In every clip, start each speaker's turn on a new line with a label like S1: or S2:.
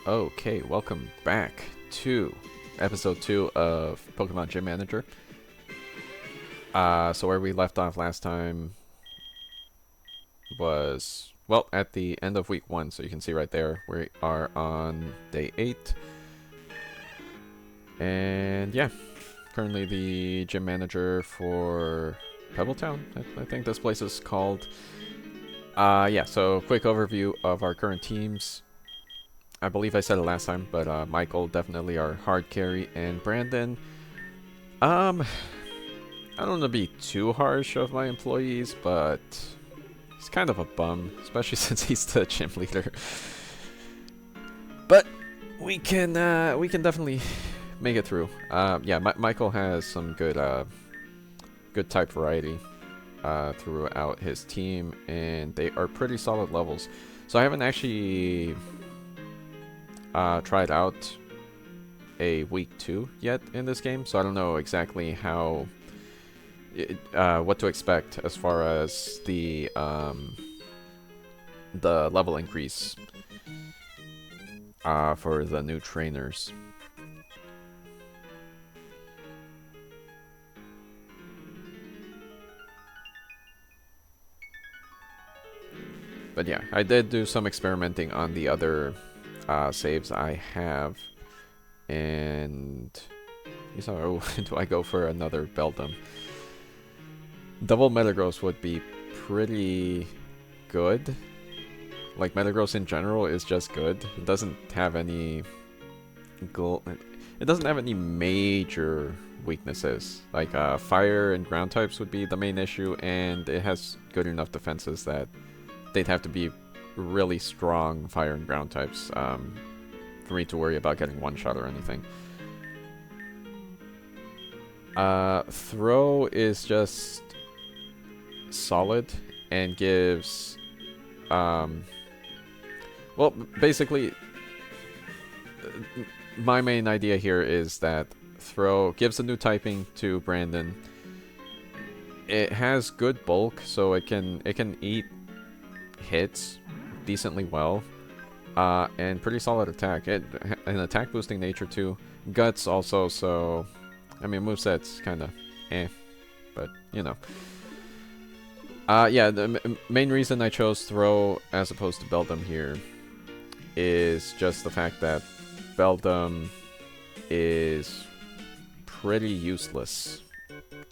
S1: Okay, welcome back to episode 2 of Pokemon Gym Manager. So where we left off last time was, well, at the end of week 1, so you can see right there, we are on day 8. And yeah, currently the gym manager for Pebble Town, I think this place is called. Yeah, so quick overview of our current teams. I believe I said it last time, but Michael definitely our hard carry, and Brandon, um, I don't want to be too harsh of my employees, but he's kind of a bum, especially since he's the gym leader. But we can definitely make it through. Yeah, Michael has some good type variety throughout his team, and they are pretty solid levels. So I haven't actually tried out a week 2 yet in this game, so I don't know exactly how what to expect as far as the level increase for the new trainers. But yeah, I did do some experimenting on the other saves I have, and oh, do I go for another Beldum? Double Metagross would be pretty good. Like, Metagross in general is just good. It doesn't have any it doesn't have any major weaknesses. Like, fire and ground types would be the main issue, and it has good enough defenses that they'd have to be really strong fire and ground types for me to worry about getting one shot or anything. Throw is just solid and gives well, basically my main idea here is that Throw gives a new typing to Brandon. It has good bulk, so it can eat hits decently well, and pretty solid attack. An attack boosting nature too. Guts also, so I mean moveset's kind of but you know. Yeah, the main reason I chose Throw as opposed to Beldum here is just the fact that Beldum is pretty useless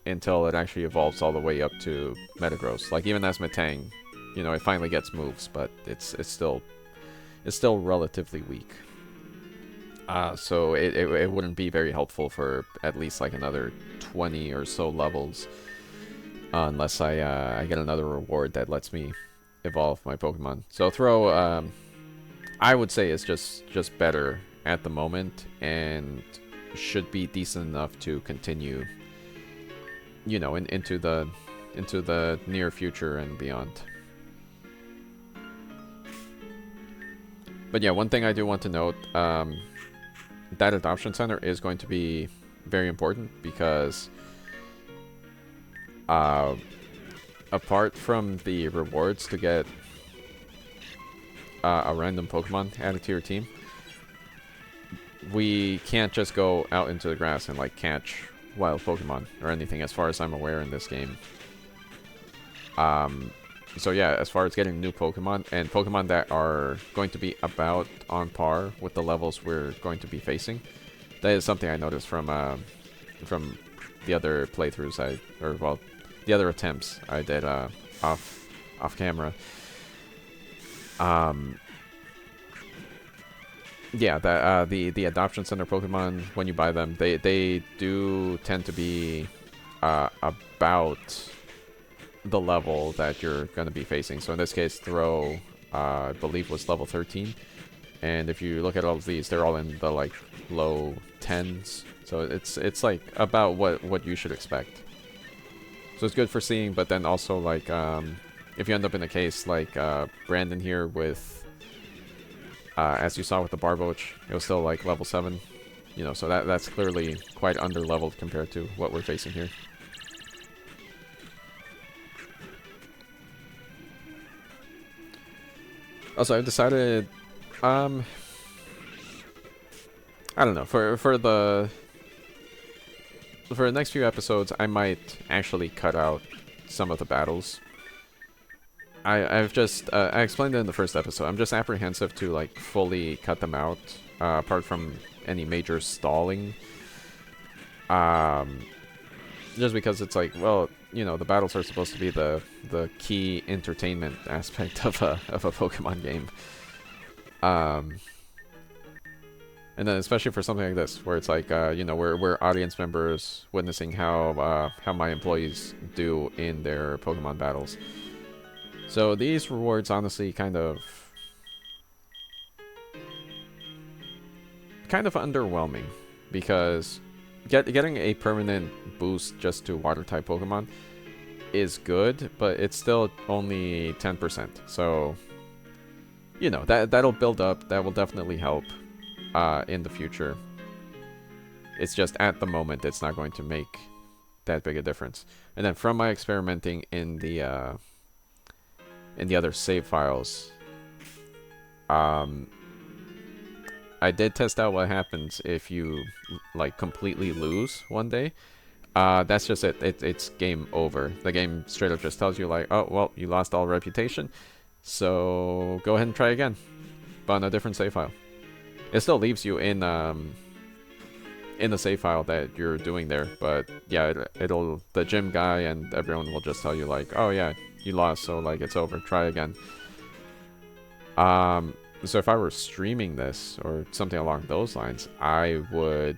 S1: until it actually evolves all the way up to Metagross. Like, even as Metang, you know, it finally gets moves, but it's still relatively weak. So it wouldn't be very helpful for at least like another 20 or so levels, unless I get another reward that lets me evolve my Pokemon. So Throw, I would say, is just better at the moment and should be decent enough to continue, you know, into the near future and beyond. But yeah, one thing I do want to note, that adoption center is going to be very important because apart from the rewards to get a random Pokemon added to your team, we can't just go out into the grass and like catch wild Pokemon or anything, as far as I'm aware in this game. So yeah, as far as getting new Pokemon and Pokemon that are going to be about on par with the levels we're going to be facing, that is something I noticed from the other playthroughs the other attempts I did off camera. Yeah, that the adoption center Pokemon, when you buy them, they do tend to be about the level that you're going to be facing. So in this case, Throw, I believe, was level 13, and if you look at all of these, they're all in the like low 10s. So it's like about what you should expect. So it's good for seeing, but then also like if you end up in a case like Brandon here with, as you saw with the Barboach, it was still like level 7, you know, so that's clearly quite under-leveled compared to what we're facing here. Also, I've decided, I don't know. For the next few episodes, I might actually cut out some of the battles. I've just I explained it in the first episode. I'm just apprehensive to like fully cut them out, apart from any major stalling. Just because it's like, well, you know, the battles are supposed to be the key entertainment aspect of a Pokemon game. And then especially for something like this, where it's like, you know, we're audience members witnessing how my employees do in their Pokemon battles. So these rewards honestly kind of underwhelming, because getting a permanent boost just to water type Pokemon is good, but it's still only 10%. So, you know, that'll build up. That will definitely help in the future. It's just at the moment it's not going to make that big a difference. And then from my experimenting in the other save files, I did test out what happens if you like completely lose one day. That's just it. It's game over. The game straight up just tells you like, oh well, you lost all reputation, so go ahead and try again, but on a different save file. It still leaves you in the save file that you're doing there, but yeah, it'll the gym guy and everyone will just tell you like, oh yeah, you lost, so like it's over. Try again. So if I were streaming this or something along those lines, I would,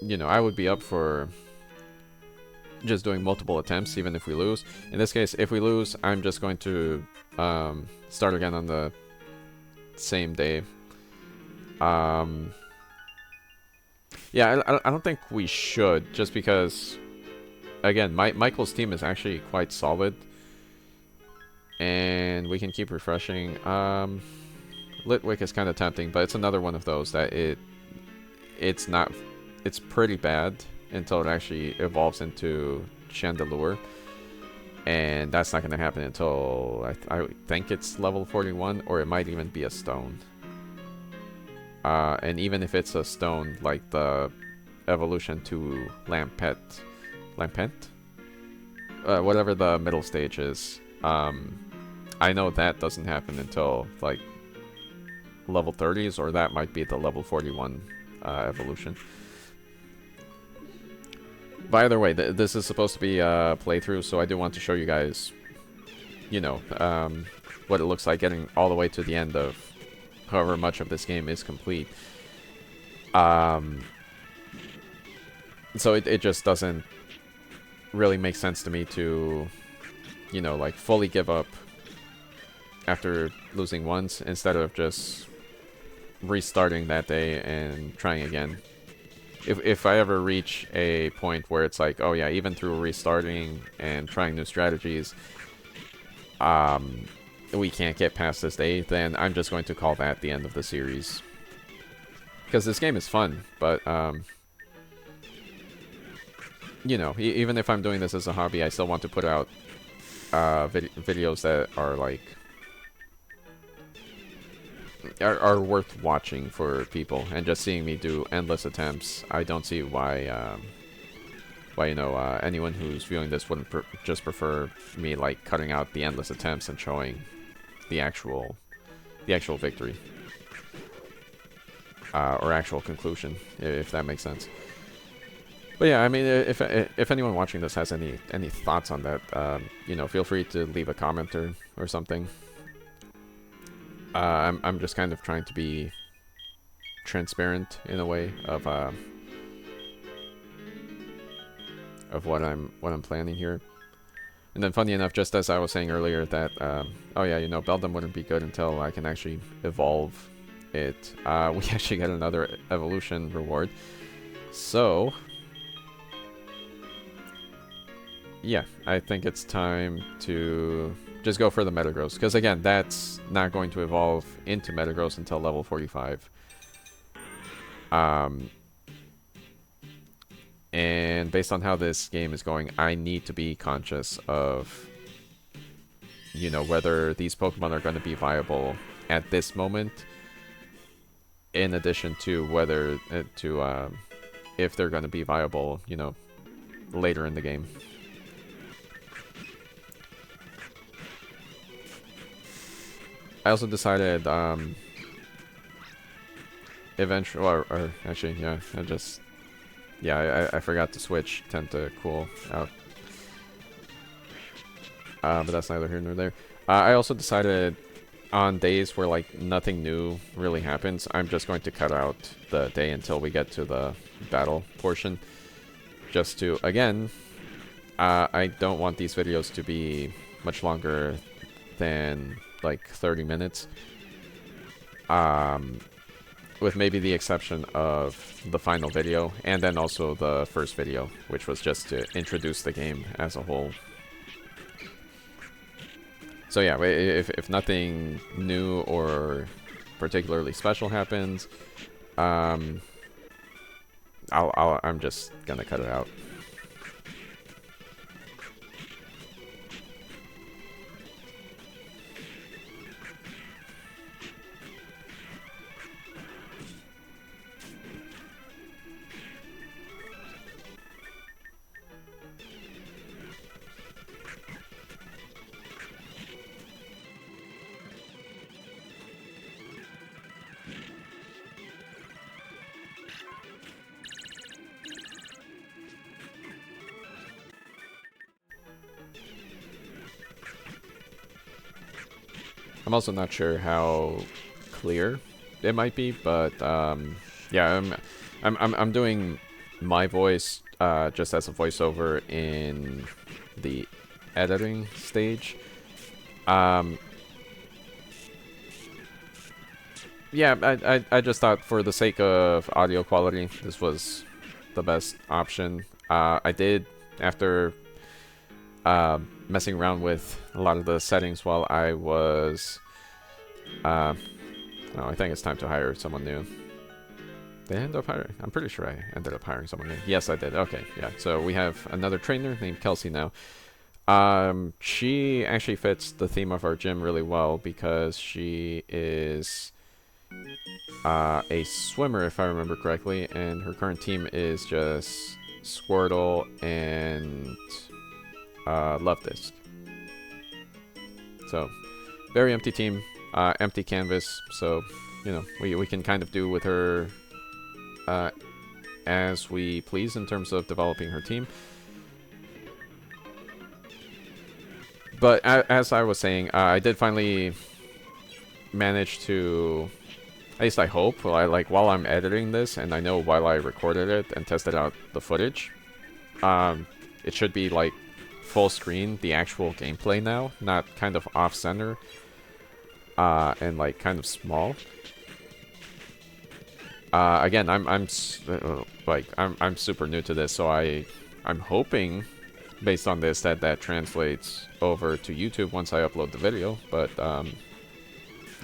S1: you know, I would be up for just doing multiple attempts, even if we lose. In this case, if we lose, I'm just going to start again on the same day. Yeah, I don't think we should, just because, again, Michael's team is actually quite solid. And we can keep refreshing. Litwick is kind of tempting, but it's another one of those that it's pretty bad until it actually evolves into Chandelure. And that's not going to happen until, I think it's level 41, or it might even be a stone. And even if it's a stone, like the evolution to Lampent? Whatever the middle stage is. I know that doesn't happen until like level 30s, or that might be the level 41 evolution. But either way, this is supposed to be a playthrough, so I do want to show you guys, you know, what it looks like getting all the way to the end of however much of this game is complete. So it just doesn't really make sense to me to, you know, like fully give up after losing once instead of just restarting that day and trying again. If I ever reach a point where it's like, oh yeah, even through restarting and trying new strategies, we can't get past this day, then I'm just going to call that the end of the series. Because this game is fun, but you know, even if I'm doing this as a hobby, I still want to put out videos that are like are worth watching for people, and just seeing me do endless attempts, I don't see why you know, anyone who's viewing this wouldn't just prefer me like cutting out the endless attempts and showing the actual victory or actual conclusion, if that makes sense. But yeah, I mean, if anyone watching this has any thoughts on that, you know, feel free to leave a comment or something. I'm just kind of trying to be transparent in a way of what I'm planning here. And then, funny enough, just as I was saying earlier that oh yeah, you know, Beldum wouldn't be good until I can actually evolve it. We actually get another evolution reward. So yeah, I think it's time to just go for the Metagross, because again, that's not going to evolve into Metagross until level 45. And based on how this game is going, I need to be conscious of, you know, whether these Pokemon are going to be viable at this moment. in addition to whether if they're going to be viable, later in the game. I also decided, eventually, or actually, yeah, I forgot to switch 10 to cool out. But that's neither here nor there. I also decided on days where like nothing new really happens, I'm just going to cut out the day until we get to the battle portion. Just to, again, I don't want these videos to be much longer than like 30 minutes. With maybe the exception of the final video, and then also the first video, which was just to introduce the game as a whole. So yeah, if nothing new or particularly special happens, I'm just gonna cut it out. I'm also not sure how clear it might be, but yeah, I'm doing my voice just as a voiceover in the editing stage. Yeah, I just thought for the sake of audio quality, this was the best option. I did, after messing around with a lot of the settings while I was... oh, I think it's time to hire someone new. Did I end up hiring? I'm pretty sure I ended up hiring someone new. Yes, I did. Okay, yeah. So we have another trainer named Kelsey now. She actually fits the theme of our gym really well because she is a swimmer, if I remember correctly, and her current team is just Squirtle and Love Disc. So, very empty team, empty canvas, so, we can kind of do with her as we please in terms of developing her team. But as I was saying, I did finally manage to, at least I hope, while I'm editing this, and I know while I recorded it and tested out the footage, it should be like full screen, the actual gameplay now, not kind of off center, and like kind of small. Again, I'm super new to this, so I'm hoping, based on this, that translates over to YouTube once I upload the video. But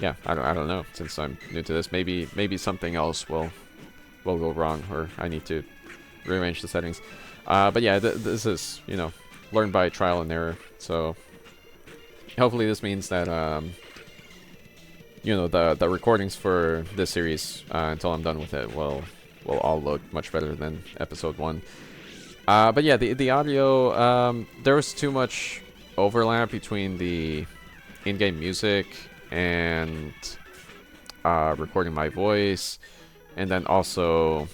S1: yeah, I don't know, since I'm new to this. Maybe something else will go wrong, or I need to rearrange the settings. But yeah, this is, learned by trial and error. So hopefully this means that the recordings for this series, until I'm done with it, will all look much better than episode 1. But yeah, the audio, there was too much overlap between the in-game music and recording my voice, and then also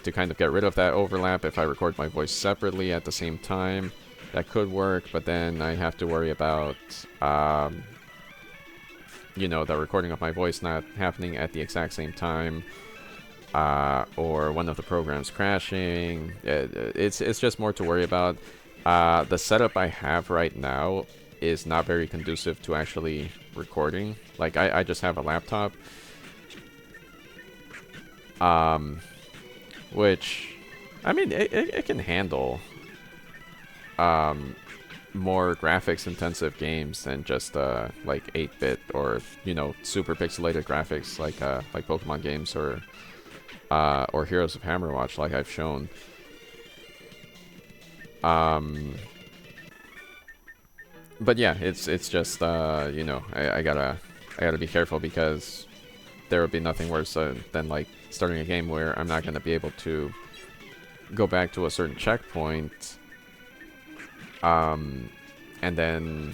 S1: to kind of get rid of that overlap, if I record my voice separately at the same time, that could work, but then I have to worry about the recording of my voice not happening at the exact same time, or one of the programs crashing. It's just more to worry about. The setup I have right now is not very conducive to actually recording. Like, I just have a laptop, which, I mean, it can handle more graphics intensive games than just like 8-bit or super pixelated graphics like Pokemon games or Heroes of Hammerwatch, like I've shown. But yeah, it's just I gotta be careful, because there would be nothing worse than like starting a game where I'm not going to be able to go back to a certain checkpoint, and then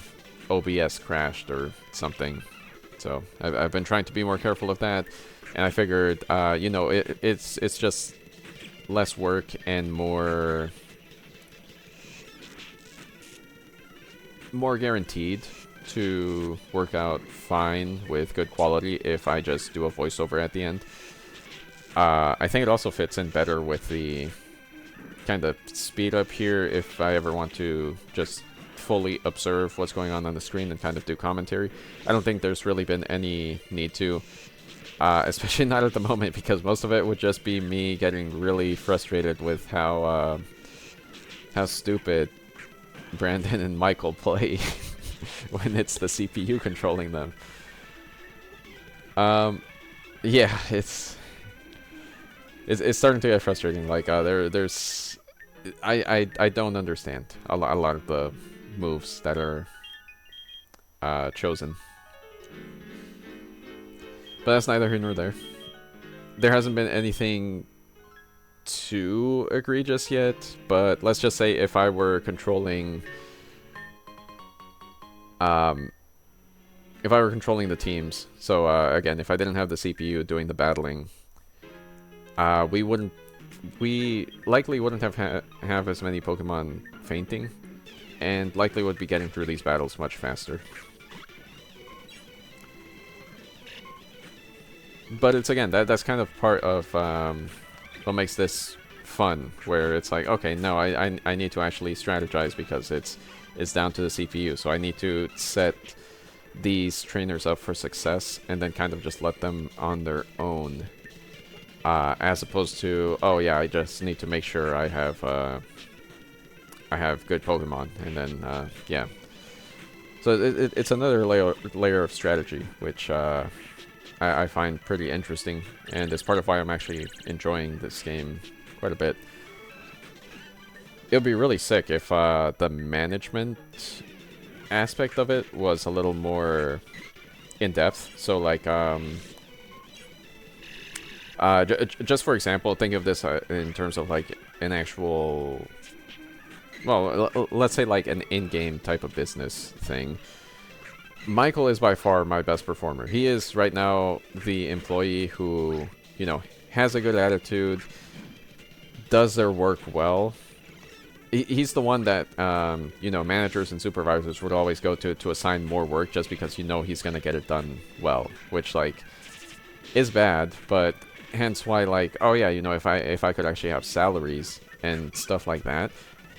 S1: OBS crashed or something. So I've been trying to be more careful of that, and I figured, you know, it's just less work and more guaranteed to work out fine with good quality if I just do a voiceover at the end. I think it also fits in better with the kind of speed up here if I ever want to just fully observe what's going on the screen and kind of do commentary. I don't think there's really been any need to, especially not at the moment, because most of it would just be me getting really frustrated with how stupid Brandon and Michael play when it's the CPU controlling them. Yeah, it's starting to get frustrating. Like there's I don't understand a lot of the moves that are chosen. But that's neither here nor there. There hasn't been anything too egregious yet, but let's just say if I were controlling the teams, so again, if I didn't have the CPU doing the battling, we likely wouldn't have as many Pokemon fainting, and likely would be getting through these battles much faster. But it's, again, that's kind of part of what makes this fun, where it's like, okay, no, I need to actually strategize because it's down to the CPU, so I need to set these trainers up for success and then kind of just let them on their own, as opposed to, oh yeah, I just need to make sure I have good Pokemon, and then yeah. So it's another layer of strategy, which I find pretty interesting, and it's part of why I'm actually enjoying this game quite a bit. It would be really sick if the management aspect of it was a little more in-depth. So, like, just for example, think of this in terms of, like, an actual... Well, let's say, like, an in-game type of business thing. Michael is by far my best performer. He is, right now, the employee who, you know, has a good attitude, does their work well. He's the one that, you know, managers and supervisors would always go to assign more work just because you know he's going to get it done well, which, like, is bad, but hence why, like, oh yeah, you know, if I could actually have salaries and stuff like that,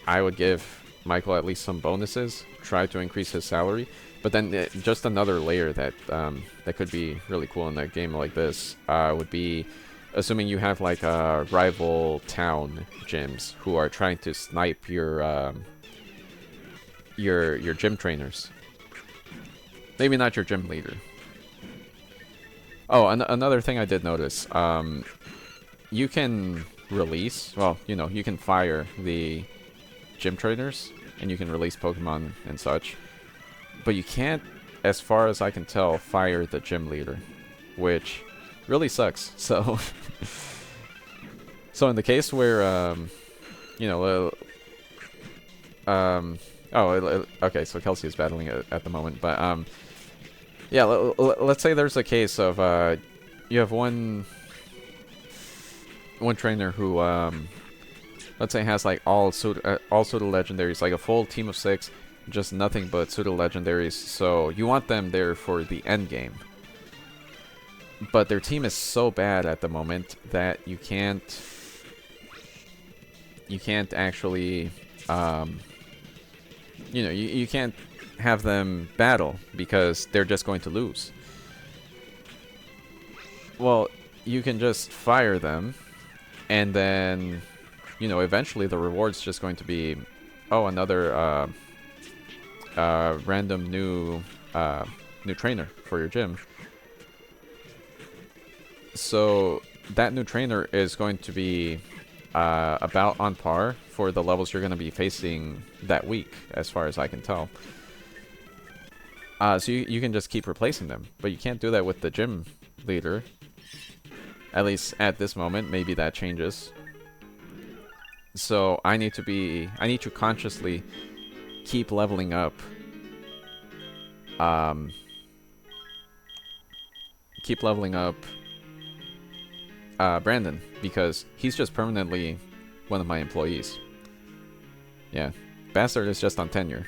S1: I would give Michael at least some bonuses, try to increase his salary. But then just another layer that that could be really cool in a game like this would be, assuming you have like rival town gyms who are trying to snipe your gym trainers. Maybe not your gym leader. Oh, another thing I did notice, you can release, well, you know, you can fire the gym trainers and you can release Pokemon and such. But you can't, as far as I can tell, fire the gym leader, which really sucks. So, so in the case where, you know, oh, okay, so Kelsey is battling it at the moment, but yeah, let's say there's a case of you have one trainer who, let's say, has like all pseudo legendaries, like a full team of 6. Just nothing but pseudo legendaries, so you want them there for the end game. But their team is so bad at the moment that you can't actually, you know, you can't have them battle because they're just going to lose. Well, you can just fire them, and then, you know, eventually the reward's just going to be, oh, another random new trainer for your gym. So that new trainer is going to be about on par for the levels you're going to be facing that week, as far as I can tell. So you can just keep replacing them, but you can't do that with the gym leader At least at this moment, maybe that changes. So I need to consciously keep leveling up. Keep leveling up Brandon, because he's just permanently one of my employees. Yeah, Bastard is just on tenure.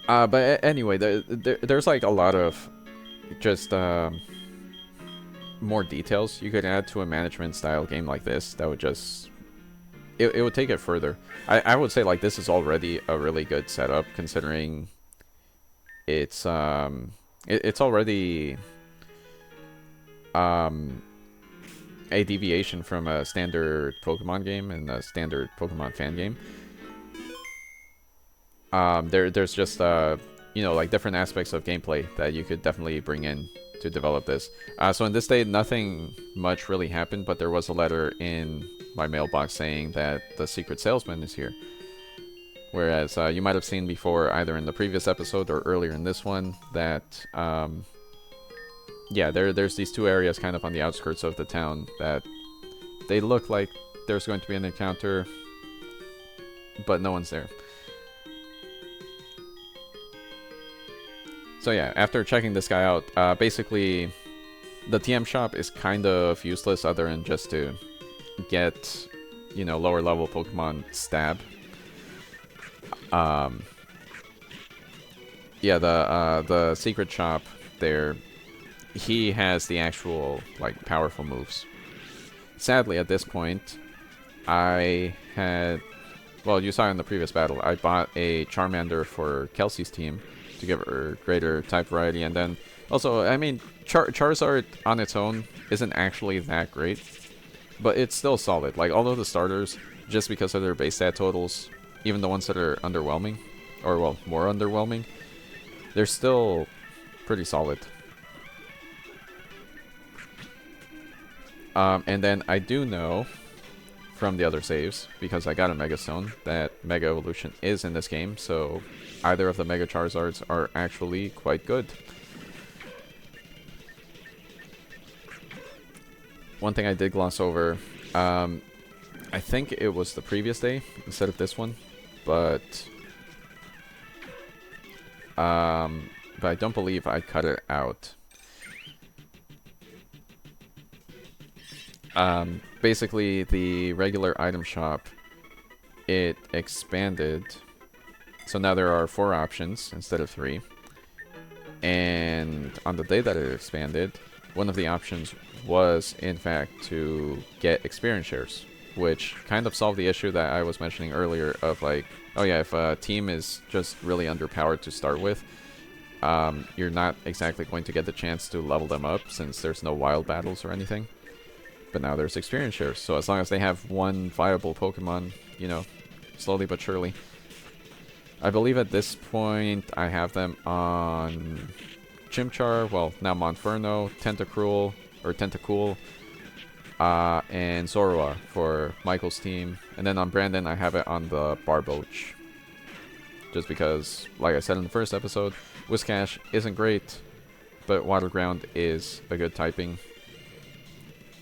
S1: But anyway, there's like a lot of just more details you could add to a management style game like this that would just it would take it further. I would say like this is already a really good setup, considering it's it's already a deviation from a standard Pokemon game and a standard Pokemon fan game. There's just you know, like different aspects of gameplay that you could definitely bring in to develop this. So in this day, nothing much really happened, but there was a letter in my mailbox saying that the secret salesman is here. Whereas you might have seen before, either in the previous episode or earlier in this one, that yeah, there's these two areas kind of on the outskirts of the town that they look like there's going to be an encounter, but no one's there. So yeah, after checking this guy out, basically the TM shop is kind of useless other than just to get, you know, lower level Pokemon stab. Yeah, the secret shop there, he has the actual like powerful moves. Sadly, at this point, I had, well, you saw in the previous battle, I bought a Charmander for Kelsey's team to give her greater type variety, and then also, I mean, Charizard on its own isn't actually that great, but it's still solid. Like, all of the starters, just because of their base stat totals, even the ones that are underwhelming, or well, more underwhelming, they're still pretty solid. And then I do know from the other saves, because I got a Mega Stone, that Mega Evolution is in this game, so either of the Mega Charizards are actually quite good. One thing I did gloss over, I think it was the previous day instead of this one, but I don't believe I cut it out. Basically, the regular item shop, it expanded, so now there are 4 options instead of 3. And on the day that it expanded, one of the options was, in fact, to get experience shares, which kind of solved the issue that I was mentioning earlier of like, oh yeah, if a team is just really underpowered to start with, you're not exactly going to get the chance to level them up since there's no wild battles or anything. But now there's experience shares, so as long as they have one viable Pokemon, you know, slowly but surely. I believe at this point I have them on Chimchar, well, now Monferno, Tentacruel, and Zorua for Michael's team. And then on Brandon, I have it on the Barboach. Just because, like I said in the first episode, Whiscash isn't great, but Water Ground is a good typing.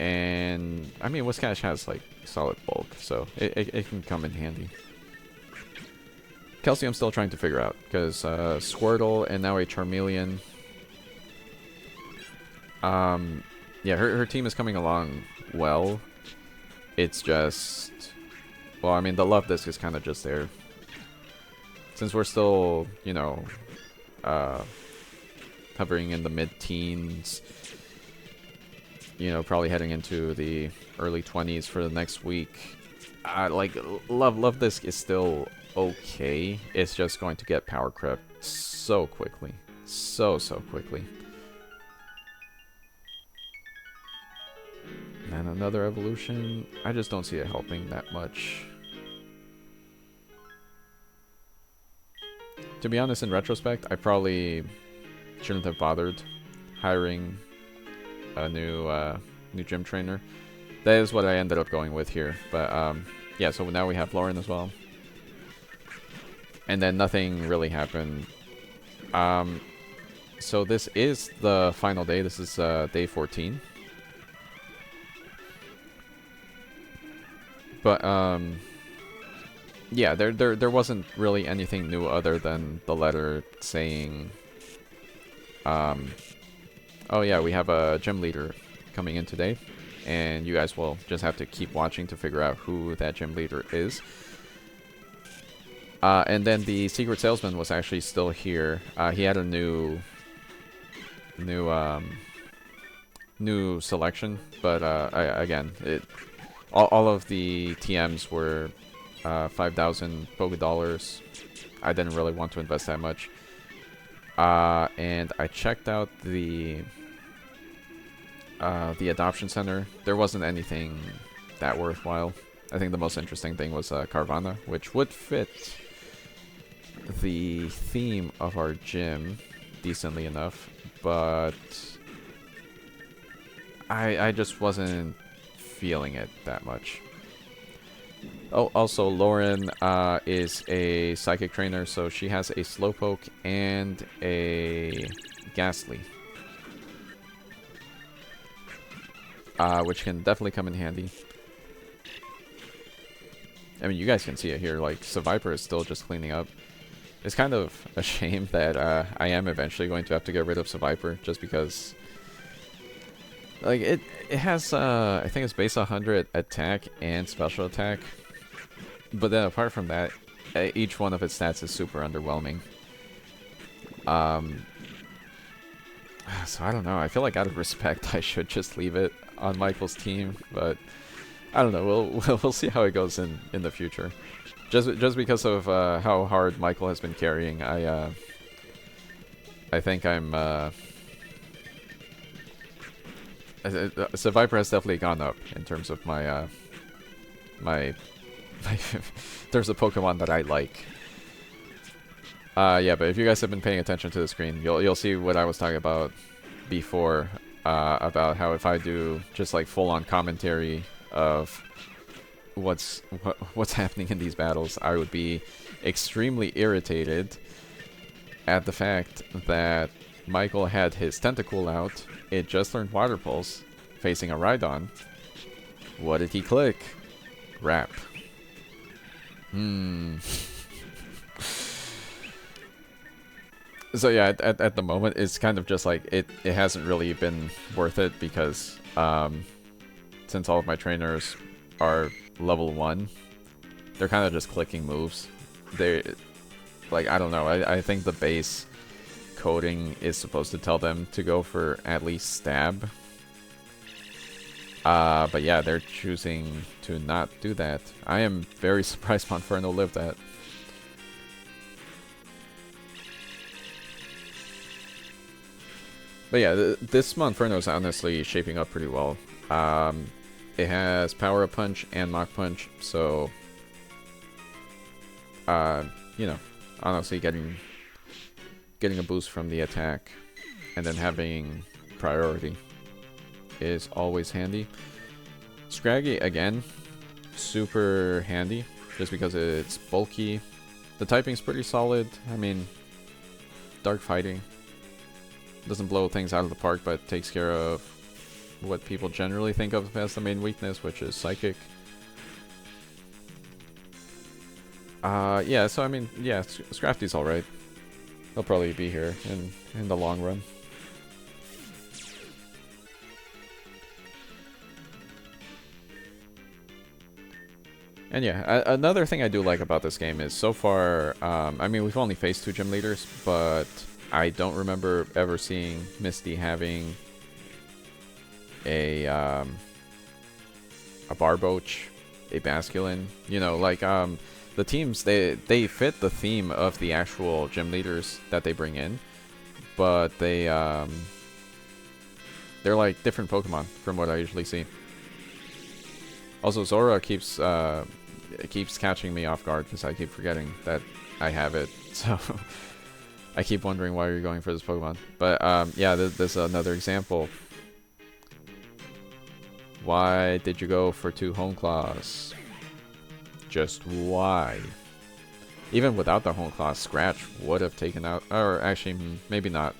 S1: And, I mean, Whiscash has, like, solid bulk, so it can come in handy. Kelsey I'm still trying to figure out, because Squirtle and now a Charmeleon. Yeah, her team is coming along well. It's just, well, I mean, the love disc is kind of just there. Since we're still, you know, hovering in the mid-teens, you know, probably heading into the early 20s for the next week. Like, love disc is still okay. It's just going to get power crept so quickly. So quickly. And another evolution. I just don't see it helping that much. To be honest, in retrospect, I probably shouldn't have bothered hiring a new gym trainer. That is what I ended up going with here. But yeah, so now we have Lauren as well. And then nothing really happened. So this is the final day. This is day 14. But yeah, there wasn't really anything new other than the letter saying, oh yeah, we have a gym leader coming in today, and you guys will just have to keep watching to figure out who that gym leader is. And then the secret salesman was actually still here. He had a new selection, but again, all of the TMs were 5,000 Poké dollars. I didn't really want to invest that much. And I checked out the adoption center. There wasn't anything that worthwhile. I think the most interesting thing was Carvana, which would fit the theme of our gym decently enough, but I just wasn't feeling it that much. Oh, also Lauren is a psychic trainer, so she has a Slowpoke and a Ghastly, which can definitely come in handy. I mean, you guys can see it here. Like, Seviper is still just cleaning up. It's kind of a shame that I am eventually going to have to get rid of Seviper, just because, like, it has I think it's base 100 attack and special attack, but then apart from that, each one of its stats is super underwhelming. So I don't know. I feel like out of respect, I should just leave it on Michael's team, but I don't know. We'll see how it goes in the future. Just because of how hard Michael has been carrying, I think I'm so Viper has definitely gone up in terms of my my there's a Pokemon that I like. Yeah, but if you guys have been paying attention to the screen, you'll see what I was talking about before, about how if I do just like full-on commentary of what's happening in these battles, I would be extremely irritated at the fact that Michael had his Tentacool out. It just learned Water Pulse, facing a Rhydon. What did he click? Wrap. So yeah, at the moment, it's kind of just like, it hasn't really been worth it, because since all of my trainers are level 1, they're kind of just clicking moves. They, like, I don't know, I think the base coding is supposed to tell them to go for at least stab. But yeah, they're choosing to not do that. I am very surprised Monferno lived that. But yeah, this Monferno is honestly shaping up pretty well. It has Power Up Punch and Mach Punch, so you know, honestly getting a boost from the attack and then having priority is always handy. Scraggy, again, super handy, just because it's bulky. The typing's pretty solid. I mean, Dark Fighting doesn't blow things out of the park, but takes care of what people generally think of as the main weakness, which is Psychic. Yeah, so I mean, yeah, Scrafty's alright. He'll probably be here in the long run. And yeah, another thing I do like about this game is, so far, I mean, we've only faced 2 gym leaders, but I don't remember ever seeing Misty having a Barboach, a Basculin. You know, like, the teams, they fit the theme of the actual gym leaders that they bring in, but they're like different Pokemon from what I usually see. Also, Zora keeps catching me off guard because I keep forgetting that I have it. So I keep wondering why you're going for this Pokemon. But yeah, this is another example. Why did you go for 2 Hone Claws? Just why? Even without the Hone Claws, Scratch would have taken out, or actually maybe not.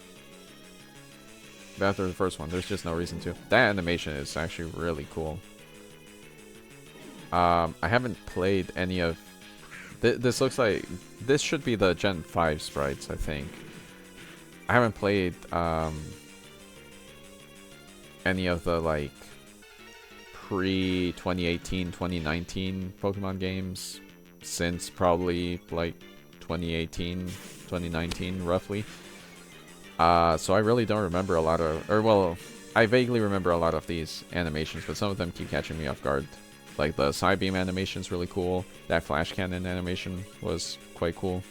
S1: after the first one. There's just no reason to. That animation is actually really cool. I haven't played any of... this looks like... This should be the Gen 5 sprites, I think. I haven't played any of the, like, pre-2018, 2019 Pokemon games since probably, like, 2018, 2019, roughly. So I really don't remember a lot of... Or, well, I vaguely remember a lot of these animations, but some of them keep catching me off guard. Like, the Psybeam animation is really cool. That Flash Cannon animation was quite cool.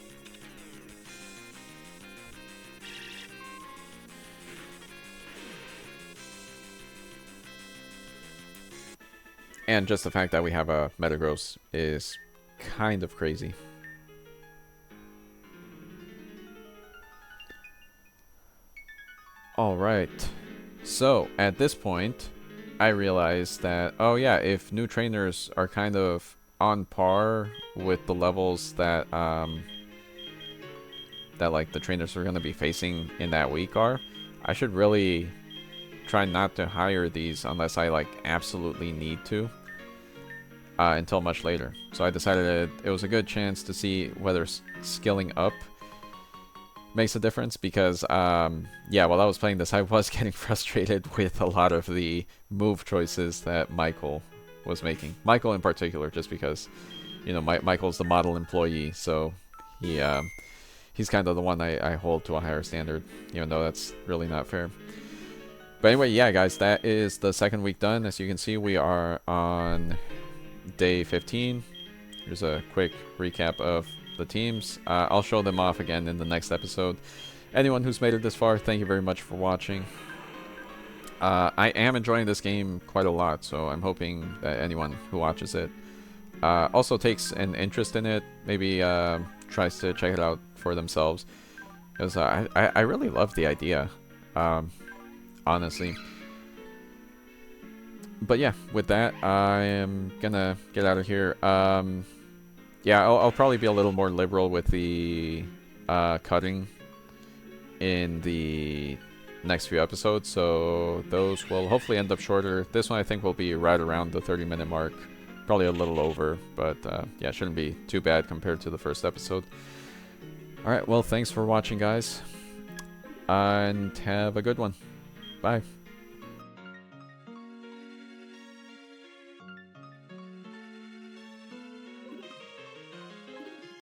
S1: And just the fact that we have a Metagross is kind of crazy. Alright. So, at this point, I realized that, oh yeah, if new trainers are kind of on par with the levels that, that like the trainers we're going to be facing in that week are, I should really try not to hire these unless I like absolutely need to until much later. So I decided it was a good chance to see whether skilling up makes a difference, because yeah, while I was playing this, I was getting frustrated with a lot of the move choices that Michael was making. Michael in particular, just because, you know, Michael's the model employee, so he's kind of the one I hold to a higher standard, even though that's really not fair. But anyway, yeah, guys, that is the second week done. As you can see, we are on day 15. Here's a quick recap of the teams. I'll show them off again in the next episode. Anyone who's made it this far, thank you very much for watching. I am enjoying this game quite a lot, so I'm hoping that anyone who watches it also takes an interest in it, maybe tries to check it out for themselves, because I really love the idea, honestly. But yeah, with that, I am gonna get out of here. Yeah, I'll probably be a little more liberal with the cutting in the next few episodes, so those will hopefully end up shorter. This one I think will be right around the 30-minute mark, probably a little over, but yeah, it shouldn't be too bad compared to the first episode. Alright, well, thanks for watching, guys, and have a good one. Bye.